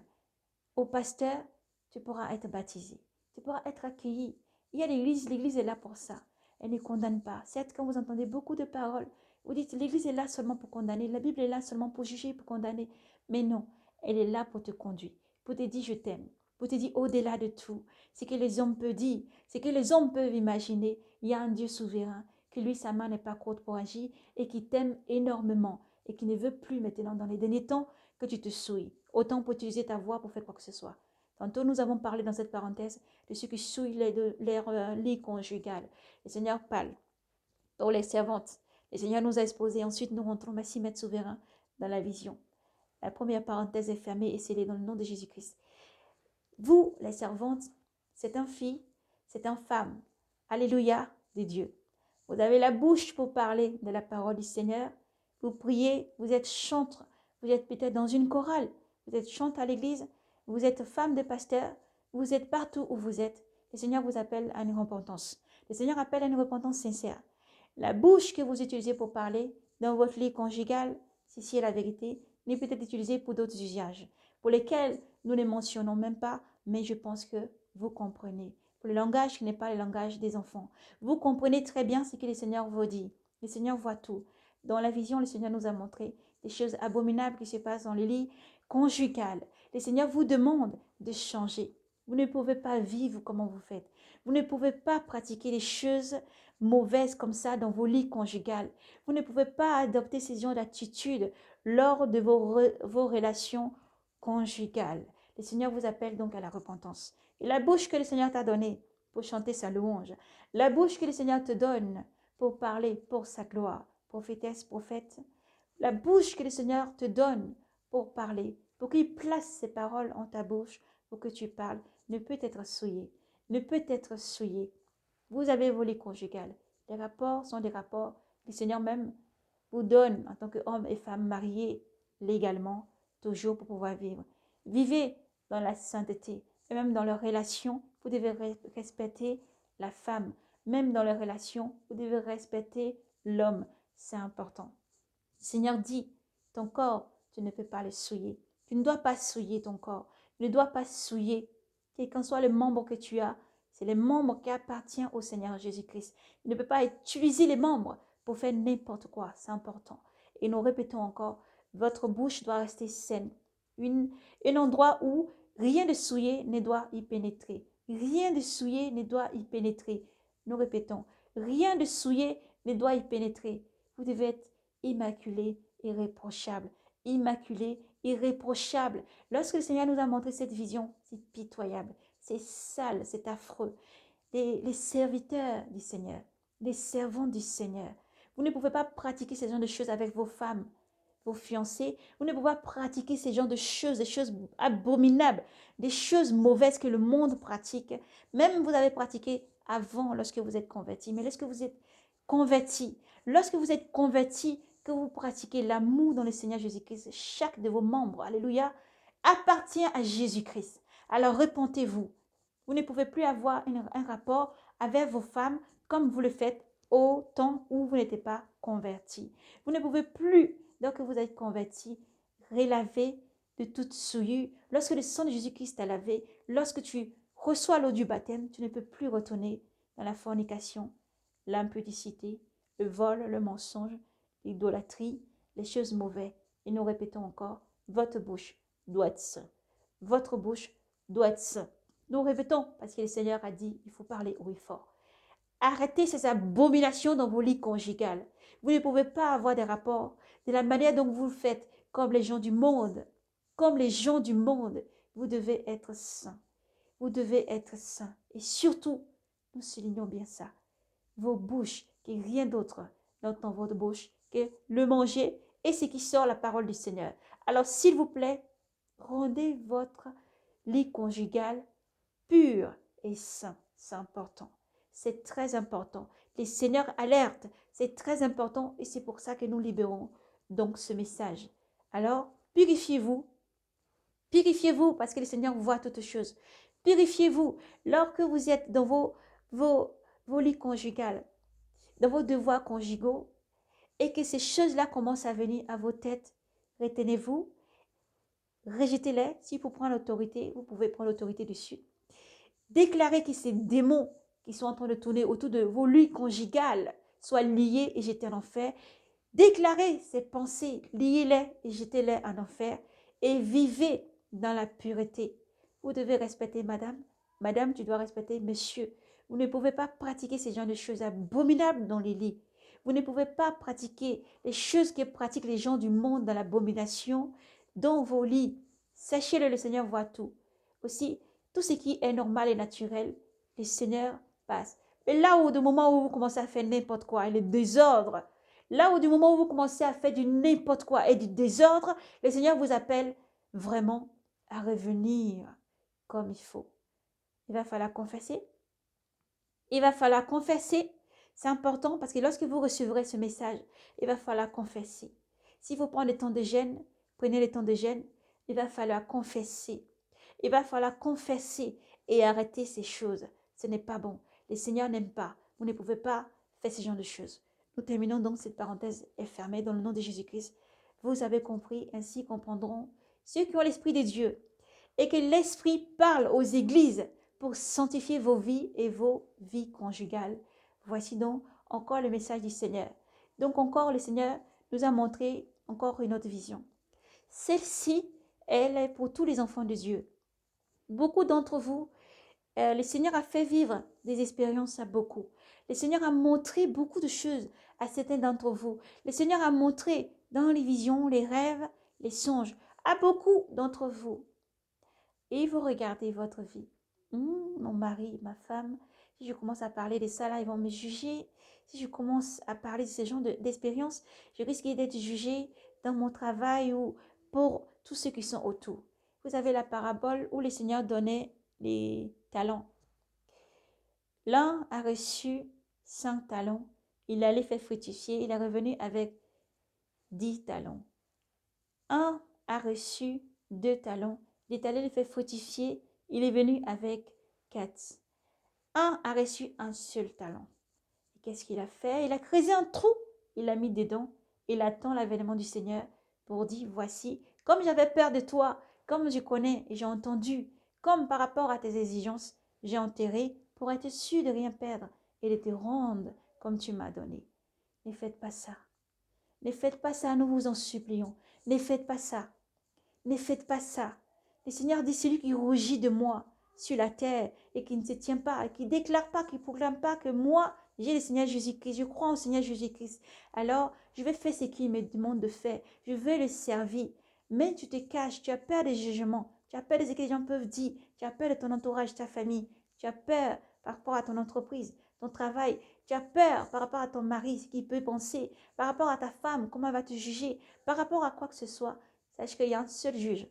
aux pasteurs, tu pourras être baptisé. Tu pourras être accueilli. Il y a l'église est là pour ça. Elle ne condamne pas. Certes, quand vous entendez beaucoup de paroles, vous dites l'église est là seulement pour condamner, la Bible est là seulement pour juger, pour condamner. Mais non, elle est là pour te conduire, pour te dire je t'aime, pour te dire au-delà de tout. Ce que les hommes peuvent dire, ce que les hommes peuvent imaginer, il y a un Dieu souverain, que lui, sa main n'est pas courte pour agir et qui t'aime énormément et qui ne veut plus maintenant dans les derniers temps que tu te souilles. Autant pour utiliser ta voix pour faire quoi que ce soit. Tantôt, nous avons parlé dans cette parenthèse de ceux qui souillent leur lit conjugal. Le Seigneur parle pour les servantes. Le Seigneur nous a exposé. Ensuite, nous rentrons, merci, Maître souverain, dans la vision. La première parenthèse est fermée et scellée dans le nom de Jésus-Christ. Vous, les servantes, c'est un fille, c'est un femme. Alléluia de Dieu. Vous avez la bouche pour parler de la parole du Seigneur. Vous priez, vous êtes chantre, vous êtes peut-être dans une chorale, vous êtes chante à l'église, vous êtes femme de pasteur, vous êtes partout où vous êtes. Le Seigneur vous appelle à une repentance. Le Seigneur appelle à une repentance sincère. La bouche que vous utilisez pour parler dans votre lit conjugal, si est la vérité, n'est peut-être utilisée pour d'autres usages, pour lesquels nous ne mentionnons même pas, mais je pense que vous comprenez. Pour le langage qui n'est pas le langage des enfants. Vous comprenez très bien ce que le Seigneur vous dit. Le Seigneur voit tout. Dans la vision, le Seigneur nous a montré des choses abominables qui se passent dans le lit conjugal. Le Seigneur vous demande de changer. Vous ne pouvez pas vivre comme vous faites. Vous ne pouvez pas pratiquer les choses mauvaises comme ça dans vos lits conjugales. Vous ne pouvez pas adopter ces genres d'attitudes lors de vos relations conjugales. Le Seigneur vous appelle donc à la repentance. Et la bouche que le Seigneur t'a donnée pour chanter sa louange, la bouche que le Seigneur te donne pour parler pour sa gloire, prophétesse, prophète, la bouche que le Seigneur te donne pour parler, pour qu'il place ses paroles en ta bouche, pour que tu parles, ne peut être souillée, ne peut être souillée. Vous avez vos lits conjugales. Les rapports sont des rapports. Le Seigneur même vous donne en tant qu'homme et femme mariés légalement, toujours pour pouvoir vivre. Vivez dans la sainteté. Et même dans leurs relations, vous devez respecter la femme. Même dans leurs relations, vous devez respecter l'homme. C'est important. Le Seigneur dit, ton corps, tu ne peux pas le souiller. Tu ne dois pas souiller ton corps. Tu ne dois pas souiller. Quel qu'en soit le membre que tu as, c'est les membres qui appartiennent au Seigneur Jésus-Christ. Tu ne peux pas utiliser les membres pour faire n'importe quoi. C'est important. Et nous répétons encore, votre bouche doit rester saine. Un endroit où rien de souillé ne doit y pénétrer. Rien de souillé ne doit y pénétrer. Nous répétons, rien de souillé ne doit y pénétrer. Vous devez être immaculé, irréprochable. Immaculé, irréprochable. Lorsque le Seigneur nous a montré cette vision, c'est pitoyable, c'est sale, c'est affreux. Les serviteurs du Seigneur, les servants du Seigneur, vous ne pouvez pas pratiquer ce genre de choses avec vos femmes, vos fiancés. Vous ne pouvez pas pratiquer ce genre de choses, des choses abominables, des choses mauvaises que le monde pratique. Même vous avez pratiqué avant lorsque vous êtes converti. Mais lorsque vous êtes converti, que vous pratiquez l'amour dans le Seigneur Jésus-Christ, chaque de vos membres, alléluia, appartient à Jésus-Christ. Alors repentez-vous. Vous ne pouvez plus avoir un rapport avec vos femmes comme vous le faites au temps où vous n'étiez pas converti. Vous ne pouvez plus, lorsque vous êtes converti, relaver de toute souillure. Lorsque le sang de Jésus-Christ t'a lavé, lorsque tu reçois l'eau du baptême, tu ne peux plus retourner dans la fornication, l'impudicité, le vol, le mensonge, l'idolâtrie, les choses mauvaises. Et nous répétons encore, votre bouche doit être sainte. Votre bouche doit être sainte. Nous répétons parce que le Seigneur a dit, il faut parler haut et fort. Arrêtez ces abominations dans vos lits conjugales. Vous ne pouvez pas avoir des rapports de la manière dont vous le faites, comme les gens du monde. Comme les gens du monde, vous devez être saints. Vous devez être saints. Et surtout, nous soulignons bien ça, vos bouches, qu'il n'y ait rien d'autre dans votre bouche que le manger et ce qui sort la parole du Seigneur. Alors, s'il vous plaît, rendez votre lit conjugal pur et saint. C'est important. C'est très important. Les seigneurs alertent. C'est très important et c'est pour ça que nous libérons donc ce message. Alors, purifiez-vous. Purifiez-vous parce que le Seigneur voit toutes choses. Purifiez-vous lorsque vous êtes dans vos lits conjugales, dans vos devoirs conjugaux et que ces choses-là commencent à venir à vos têtes. Retenez-vous, rejetez-les. S'il faut prendre l'autorité, vous pouvez prendre l'autorité dessus. Déclarez que ces démons qui sont en train de tourner autour de vos lits conjugales soient liés et jetés en enfer. Déclarez ces pensées, liez-les et jetez-les en enfer et vivez dans la pureté. Vous devez respecter madame. Madame, tu dois respecter monsieur. Vous ne pouvez pas pratiquer ces genres de choses abominables dans les lits. Vous ne pouvez pas pratiquer les choses que pratiquent les gens du monde dans l'abomination dans vos lits. Sachez-le, le Seigneur voit tout. Aussi, tout ce qui est normal et naturel, le Seigneur passe. Mais là où, du moment où vous commencez à faire n'importe quoi et le désordre, là où du moment où vous commencez à faire du n'importe quoi et du désordre, le Seigneur vous appelle vraiment à revenir comme il faut. Il va falloir confesser. Il va falloir confesser. C'est important parce que lorsque vous recevrez ce message, il va falloir confesser. S'il faut prendre le temps de jeûne, prenez le temps de jeûne. Il va falloir confesser. Il va falloir confesser et arrêter ces choses. Ce n'est pas bon. Le Seigneur n'aime pas. Vous ne pouvez pas faire ce genre de choses. Nous terminons donc cette parenthèse est fermée dans le nom de Jésus-Christ. Vous avez compris, ainsi comprendront ceux qui ont l'Esprit de Dieu. Et que l'Esprit parle aux églises pour sanctifier vos vies et vos vies conjugales. Voici donc encore le message du Seigneur. Donc encore le Seigneur nous a montré encore une autre vision. Celle-ci, elle est pour tous les enfants de Dieu. Beaucoup d'entre vous, le Seigneur a fait vivre des expériences à beaucoup. Le Seigneur a montré beaucoup de choses à certains d'entre vous. Le Seigneur a montré dans les visions, les rêves, les songes à beaucoup d'entre vous. Et vous regardez votre vie. Mon mari, ma femme, si je commence à parler de ça, là, ils vont me juger. Si je commence à parler de ce genre d'expérience, je risque d'être jugée dans mon travail ou pour tous ceux qui sont autour. Vous avez la parabole où le Seigneur donnait les talents. L'un a reçu 5 talents. Il allait faire fructifier. Il est revenu avec 10 talents. Un a reçu 2 talents. Il est allé les faire fructifier. Il est venu avec 4. Un a reçu un seul talent. Et qu'est-ce qu'il a fait? Il a creusé un trou. Il l'a mis dedans. Il attend l'avènement du Seigneur pour dire, voici, comme j'avais peur de toi, comme je connais et j'ai entendu, comme par rapport à tes exigences, j'ai enterré pour être sûr de rien perdre et de te rendre comme tu m'as donné. Ne faites pas ça. Ne faites pas ça, nous vous en supplions. Ne faites pas ça. Ne faites pas ça. Le Seigneur dit, celui qui rougit de moi sur la terre et qui ne se tient pas, et qui ne déclare pas, qui ne proclame pas que moi, j'ai le Seigneur Jésus-Christ, je crois au Seigneur Jésus-Christ. Alors, je vais faire ce qu'il me demande de faire. Je vais le servir. Mais tu te caches, tu as peur des jugements, tu as peur de ce que les gens peuvent dire, tu as peur de ton entourage, ta famille, tu as peur par rapport à ton entreprise, ton travail, tu as peur par rapport à ton mari, ce qu'il peut penser, par rapport à ta femme, comment elle va te juger, par rapport à quoi que ce soit. Sache qu'il y a un seul juge.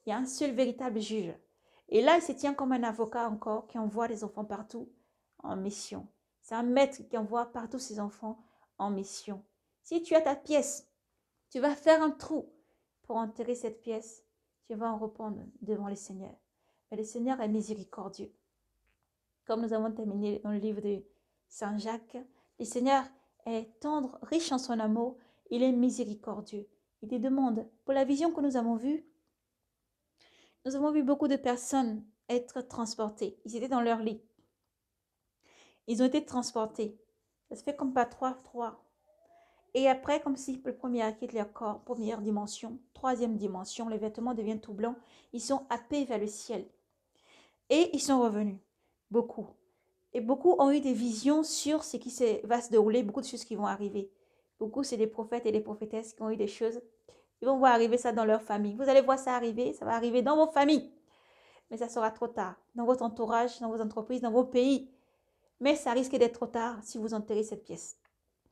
Il y a un seul véritable juge. Et là, il se tient comme un avocat encore qui envoie les enfants partout en mission. C'est un maître qui envoie partout ses enfants en mission. Si tu as ta pièce, tu vas faire un trou pour enterrer cette pièce. Tu vas en répondre devant le Seigneur. Mais le Seigneur est miséricordieux. Comme nous avons terminé dans le livre de Saint Jacques, le Seigneur est tendre, riche en son amour. Il est miséricordieux. Il te demande, pour la vision que nous avons vu beaucoup de personnes être transportées. Ils étaient dans leur lit. Ils ont été transportés. Ça se fait comme par trois. Et après, comme si le premier quitte leur corps, première dimension, troisième dimension, les vêtements deviennent tout blancs. Ils sont happés vers le ciel. Et ils sont revenus. Beaucoup. Et beaucoup ont eu des visions sur ce qui va se dérouler, beaucoup de choses qui vont arriver. Beaucoup, c'est des prophètes et des prophétesses qui ont eu des choses. Ils vont voir arriver ça dans leur famille. Vous allez voir ça arriver, ça va arriver dans vos familles. Mais ça sera trop tard. Dans votre entourage, dans vos entreprises, dans vos pays. Mais ça risque d'être trop tard si vous enterrez cette pièce.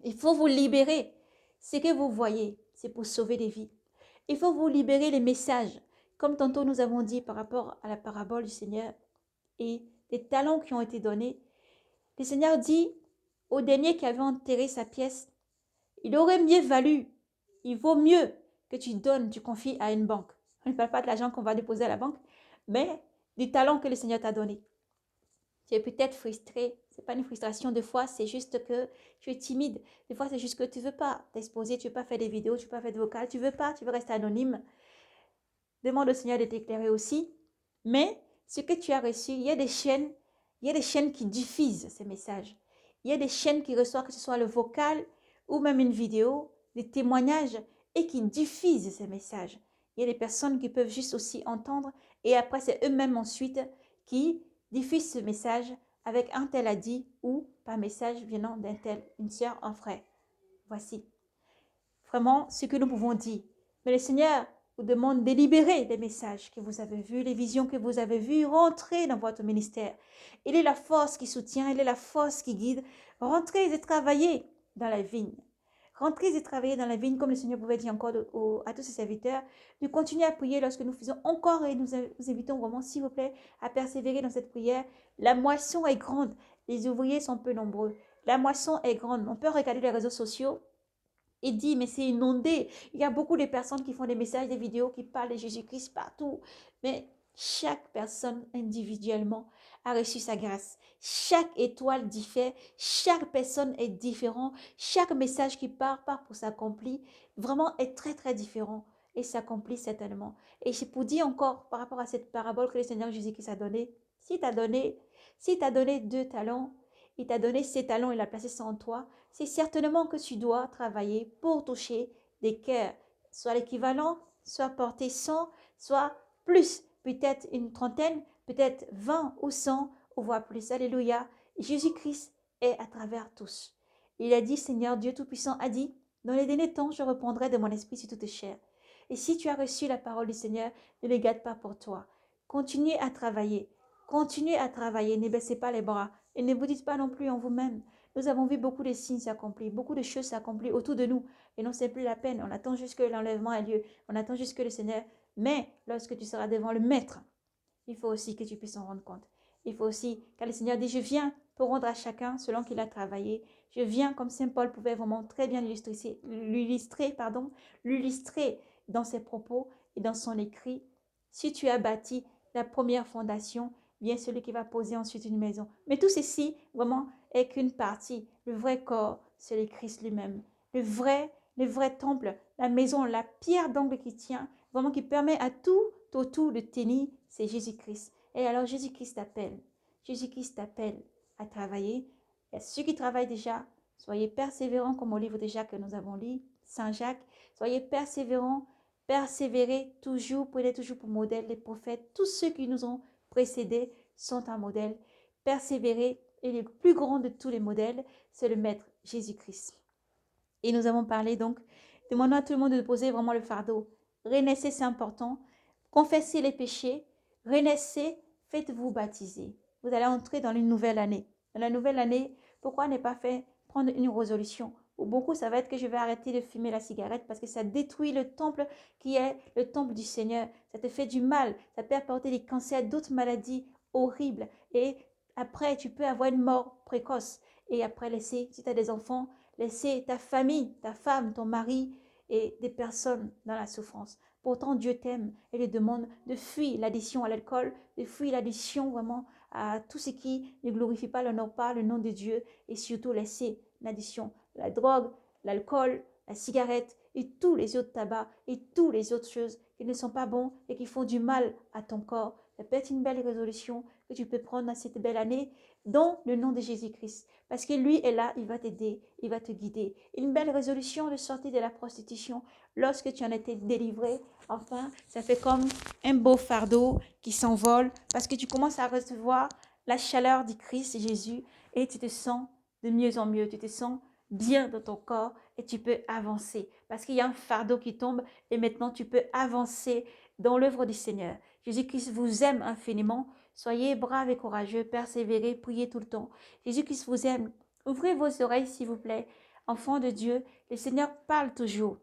Il faut vous libérer. Ce que vous voyez, c'est pour sauver des vies. Il faut vous libérer les messages. Comme tantôt nous avons dit par rapport à la parabole du Seigneur et des talents qui ont été donnés. Le Seigneur dit au dernier qui avait enterré sa pièce, il aurait mieux valu, il vaut mieux que tu donnes, tu confies à une banque. On ne parle pas de l'argent qu'on va déposer à la banque, mais du talent que le Seigneur t'a donné. Tu es peut-être frustré. Ce n'est pas une frustration de fois, c'est juste que tu es timide. Des fois, c'est juste que tu ne veux pas t'exposer, tu ne veux pas faire des vidéos, tu ne veux pas faire de vocales, tu ne veux pas, tu veux rester anonyme. Demande au Seigneur de t'éclairer aussi. Mais ce que tu as reçu, il y a des chaînes qui diffusent ces messages. Il y a des chaînes qui reçoivent, que ce soit le vocal ou même une vidéo, des témoignages, et qui diffusent ces messages. Il y a des personnes qui peuvent juste aussi entendre, et après, c'est eux-mêmes ensuite qui diffusent ce message avec un tel a dit, ou par message venant d'un tel, une sœur, un frère. Voici vraiment ce que nous pouvons dire. Mais le Seigneur vous demande de libérer les messages que vous avez vus, les visions que vous avez vues, rentrez dans votre ministère. Il est la force qui soutient, il est la force qui guide. Rentrez et travaillez dans la vigne. Rentrez et travaillez dans la vigne, comme le Seigneur pouvait dire encore à tous ses serviteurs, de continuer à prier lorsque nous faisons encore, et nous invitons vraiment, s'il vous plaît, à persévérer dans cette prière. La moisson est grande, les ouvriers sont peu nombreux. La moisson est grande. On peut regarder les réseaux sociaux et dit, mais c'est inondé. Il y a beaucoup de personnes qui font des messages, des vidéos, qui parlent de Jésus-Christ partout. Mais chaque personne individuellement a reçu sa grâce. Chaque étoile diffère. Chaque personne est différente. Chaque message qui part pour s'accomplir. Vraiment est très, très différent. Et s'accomplit certainement. Et c'est pour dire encore, par rapport à cette parabole que le Seigneur Jésus-Christ a donnée, si tu as donné 2 talents, il t'a donné ces talents, il a placé ça en toi, c'est certainement que tu dois travailler pour toucher des cœurs, soit l'équivalent, soit porter 100, soit plus, peut-être une trentaine, peut-être 20 ou 100, ou voire plus. Alléluia. Jésus-Christ est à travers tous. Il a dit, Seigneur Dieu Tout-Puissant a dit, dans les derniers temps, je reprendrai de mon esprit sur toute chair. Et si tu as reçu la parole du Seigneur, ne les garde pas pour toi. Continuez à travailler. Continuez à travailler. Ne baissez pas les bras. Et ne vous dites pas non plus en vous-même. Nous avons vu beaucoup de signes s'accomplir, beaucoup de choses s'accomplir autour de nous. Et non, c'est plus la peine. On attend juste que l'enlèvement ait lieu. On attend juste que le Seigneur. Mais lorsque tu seras devant le Maître, il faut aussi que tu puisses en rendre compte. Il faut aussi, quand le Seigneur dit, je viens pour rendre à chacun selon qu'il a travaillé. Je viens, comme Saint Paul pouvait vraiment très bien l'illustrer dans ses propos et dans son écrit. Si tu as bâti la première fondation, bien celui qui va poser ensuite une maison. Mais tout ceci, vraiment, est qu'une partie. Le vrai corps, c'est le Christ lui-même. Le vrai temple, la maison, la pierre d'angle qui tient, vraiment qui permet à tout autour de tenir, c'est Jésus-Christ. Et alors Jésus-Christ t'appelle. Jésus-Christ t'appelle à travailler. Et ceux qui travaillent déjà, soyez persévérants comme au livre déjà que nous avons lu, Saint Jacques. Soyez persévérants, persévérez toujours, prenez toujours pour modèle les prophètes. Tous ceux qui nous ont précédés sont un modèle. Persévérez. Et le plus grand de tous les modèles, c'est le Maître Jésus-Christ. Et nous avons parlé donc, demandons à tout le monde de poser vraiment le fardeau. Renaissez, c'est important. Confessez les péchés. Renaissez, faites-vous baptiser. Vous allez entrer dans une nouvelle année. Dans la nouvelle année, pourquoi ne pas faire prendre une résolution? Pour beaucoup, ça va être que je vais arrêter de fumer la cigarette parce que ça détruit le temple qui est le temple du Seigneur. Ça te fait du mal. Ça peut apporter des cancers, d'autres maladies horribles. Et après, tu peux avoir une mort précoce. Et après, laisser, si tu as des enfants, laisser ta famille, ta femme, ton mari et des personnes dans la souffrance. Pourtant, Dieu t'aime et lui demande de fuir l'addiction à l'alcool, de fuir l'addiction vraiment à tout ce qui ne glorifie pas, l'honneur pas le nom de Dieu et surtout laisser l'addiction, la drogue, l'alcool, la cigarette et tous les autres tabacs et toutes les autres choses qui ne sont pas bons et qui font du mal à ton corps. Ça peut être une belle résolution que tu peux prendre dans cette belle année dans le nom de Jésus-Christ. Parce que lui est là, il va t'aider, il va te guider. Une belle résolution de sortir de la prostitution lorsque tu en étais délivré. Enfin, ça fait comme un beau fardeau qui s'envole parce que tu commences à recevoir la chaleur du Christ Jésus et tu te sens de mieux en mieux. Tu te sens bien dans ton corps et tu peux avancer parce qu'il y a un fardeau qui tombe et maintenant tu peux avancer dans l'œuvre du Seigneur. Jésus-Christ vous aime infiniment. Soyez braves et courageux, persévérez, priez tout le temps. Jésus-Christ vous aime. Ouvrez vos oreilles, s'il vous plaît. Enfants de Dieu, le Seigneur parle toujours.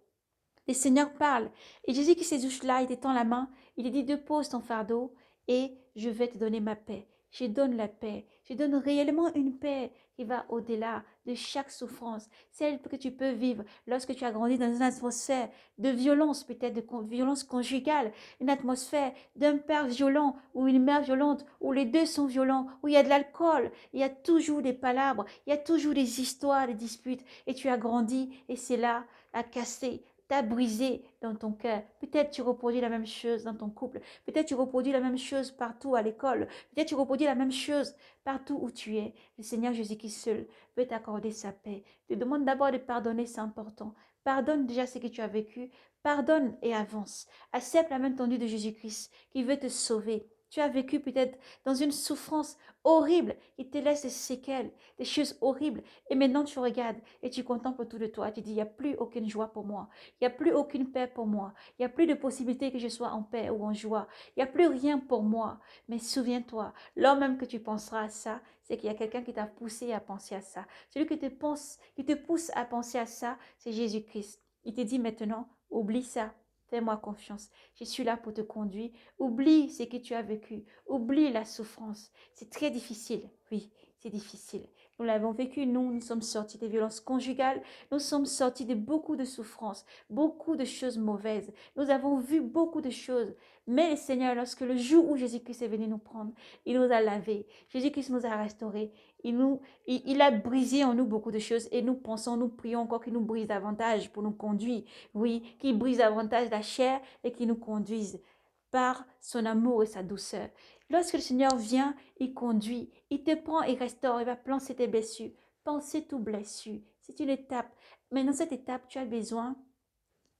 Le Seigneur parle. Et Jésus qui s'est là, il t'étend la main. Il dit, dépose ton fardeau et je vais te donner ma paix. Je donne la paix. Je donne réellement une paix qui va au-delà de chaque souffrance. Celle que tu peux vivre lorsque tu as grandi dans une atmosphère de violence, peut-être de violence conjugale, une atmosphère d'un père violent ou une mère violente, où les deux sont violents, où il y a de l'alcool, il y a toujours des palabres, il y a toujours des histoires, des disputes, et tu as grandi et c'est là à casser, t'as brisé dans ton cœur. Peut-être tu reproduis la même chose dans ton couple. Peut-être tu reproduis la même chose partout à l'école. Peut-être tu reproduis la même chose partout où tu es. Le Seigneur Jésus-Christ seul peut t'accorder sa paix. Te demande d'abord de pardonner, c'est important. Pardonne déjà ce que tu as vécu. Pardonne et avance. Accepte la main tendue de Jésus-Christ qui veut te sauver. Tu as vécu peut-être dans une souffrance horrible qui te laisse des séquelles, des choses horribles. Et maintenant tu regardes et tu contemples autour de toi. Tu dis, il n'y a plus aucune joie pour moi. Il n'y a plus aucune paix pour moi. Il n'y a plus de possibilité que je sois en paix ou en joie. Il n'y a plus rien pour moi. Mais souviens-toi, lors même que tu penseras à ça, c'est qu'il y a quelqu'un qui t'a poussé à penser à ça. Celui qui te pousse à penser à ça, c'est Jésus-Christ. Il te dit maintenant, oublie ça. Fais-moi confiance. Je suis là pour te conduire. Oublie ce que tu as vécu. Oublie la souffrance. C'est très difficile. Oui, c'est difficile. Nous l'avons vécu, nous sommes sortis des violences conjugales, nous sommes sortis de beaucoup de souffrances, beaucoup de choses mauvaises. Nous avons vu beaucoup de choses. Mais le Seigneur, lorsque le jour où Jésus-Christ est venu nous prendre, il nous a lavés. Jésus-Christ nous a restaurés. Il a brisé en nous beaucoup de choses et nous pensons, nous prions encore qu'il nous brise davantage pour nous conduire. Oui, qu'il brise davantage la chair et qu'il nous conduise par son amour et sa douceur. Lorsque le Seigneur vient, il conduit, il te prend et restaure, il va penser tes blessures, penser tout blessure. C'est une étape. Mais dans cette étape, tu as besoin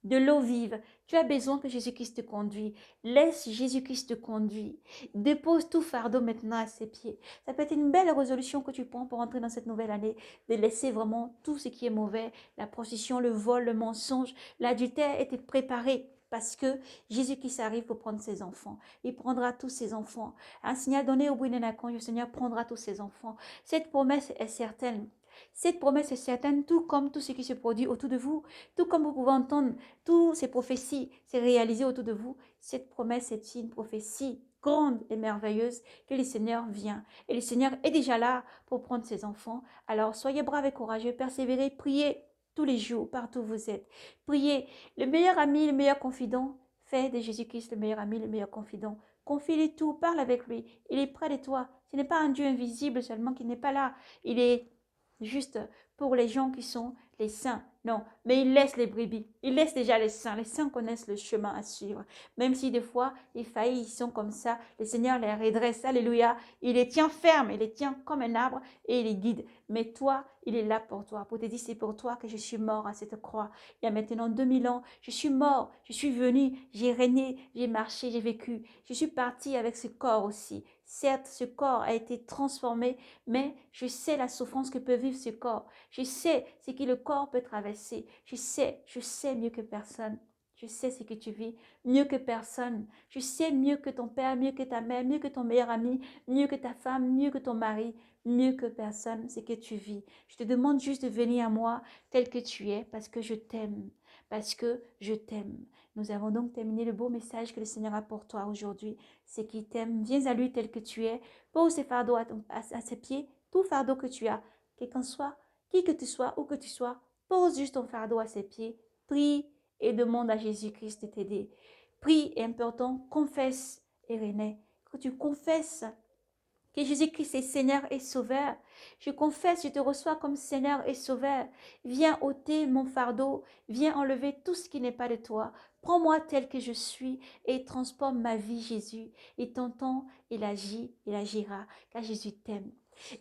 de l'eau vive. Tu as besoin que Jésus-Christ te conduise. Laisse Jésus-Christ te conduire. Dépose tout fardeau maintenant à ses pieds. Ça peut être une belle résolution que tu prends pour entrer dans cette nouvelle année, de laisser vraiment tout ce qui est mauvais, la prostitution, le vol, le mensonge, l'adultère, et te préparer. Parce que Jésus-Christ arrive pour prendre ses enfants. Il prendra tous ses enfants. Un signal donné au bout d'un accord, le Seigneur prendra tous ses enfants. Cette promesse est certaine. Cette promesse est certaine, tout comme tout ce qui se produit autour de vous. Tout comme vous pouvez entendre toutes ces prophéties se réaliser autour de vous. Cette promesse est une prophétie grande et merveilleuse que le Seigneur vient. Et le Seigneur est déjà là pour prendre ses enfants. Alors soyez braves et courageux, persévérez, priez tous les jours, partout où vous êtes. Priez. Le meilleur ami, le meilleur confident, fais de Jésus-Christ le meilleur ami, le meilleur confident. Confie-lui tout, parle avec lui. Il est près de toi. Ce n'est pas un Dieu invisible seulement qui n'est pas là. Il est juste pour les gens qui sont les saints. Non, mais il laisse les brebis. Il laisse déjà les saints. Les saints connaissent le chemin à suivre. Même si des fois, ils faillissent, ils sont comme ça, le Seigneur les redresse. Alléluia. Il les tient fermes, il les tient comme un arbre et il les guide. Mais toi, il est là pour toi. Pour te dire, c'est pour toi que je suis mort à cette croix. Il y a maintenant 2000 ans, je suis mort, je suis venu, j'ai régné, j'ai marché, j'ai vécu. Je suis parti avec ce corps aussi. Certes, ce corps a été transformé, mais je sais la souffrance que peut vivre ce corps. Je sais ce que le corps peut traverser. Je sais mieux que personne. Je sais ce que tu vis mieux que personne. Je sais mieux que ton père, mieux que ta mère, mieux que ton meilleur ami, mieux que ta femme, mieux que ton mari, mieux que personne, ce que tu vis. Je te demande juste de venir à moi tel que tu es parce que je t'aime. Parce que je t'aime. Nous avons donc terminé le beau message que le Seigneur a pour toi aujourd'hui. C'est qu'il t'aime. Viens à lui tel que tu es. Pose ses fardeaux à ses pieds. Tout fardeau que tu as, quel qu'en soit, qui que tu sois, où que tu sois, pose juste ton fardeau à ses pieds. Prie et demande à Jésus-Christ de t'aider. Prie et important, confesse et renaît. Quand tu confesses que Jésus-Christ est Seigneur et Sauveur. Je confesse, je te reçois comme Seigneur et Sauveur. Viens ôter mon fardeau, viens enlever tout ce qui n'est pas de toi. Prends-moi tel que je suis et transforme ma vie, Jésus. Et ton temps, il agit, il agira, car Jésus t'aime.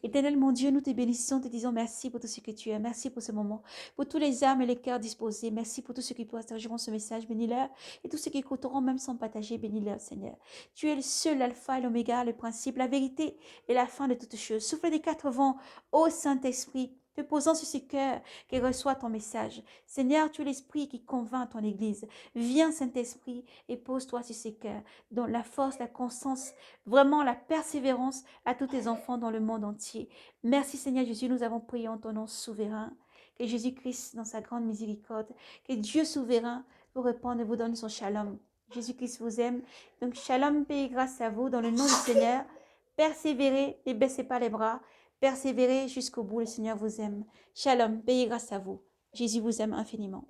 Éternel mon Dieu, nous te bénissons, te disons merci pour tout ce que tu es. Merci pour ce moment, pour tous les âmes et les cœurs disposés. Merci pour tous ceux qui partageront ce message, bénis-leur. Et tous ceux qui écouteront même sans partager, bénis-leur, Seigneur. Tu es le seul alpha et l'oméga, le principe, la vérité et la fin de toutes choses. Souffle des quatre vents, ô Saint-Esprit, te posant sur ce cœur qui reçoit ton message. Seigneur, tu es l'Esprit qui convainc ton Église. Viens, Saint-Esprit, et pose-toi sur ces cœurs, dont la force, la constance, vraiment la persévérance à tous tes enfants dans le monde entier. Merci, Seigneur Jésus, nous avons prié en ton nom souverain. Que Jésus-Christ, dans sa grande miséricorde, que Dieu souverain vous répande et vous donne son shalom. Jésus-Christ vous aime. Donc, shalom, paix et grâce à vous dans le nom du Seigneur. Persévérez, ne baissez pas les bras. Persévérez jusqu'au bout, le Seigneur vous aime. Shalom, paix et grâce à vous. Jésus vous aime infiniment.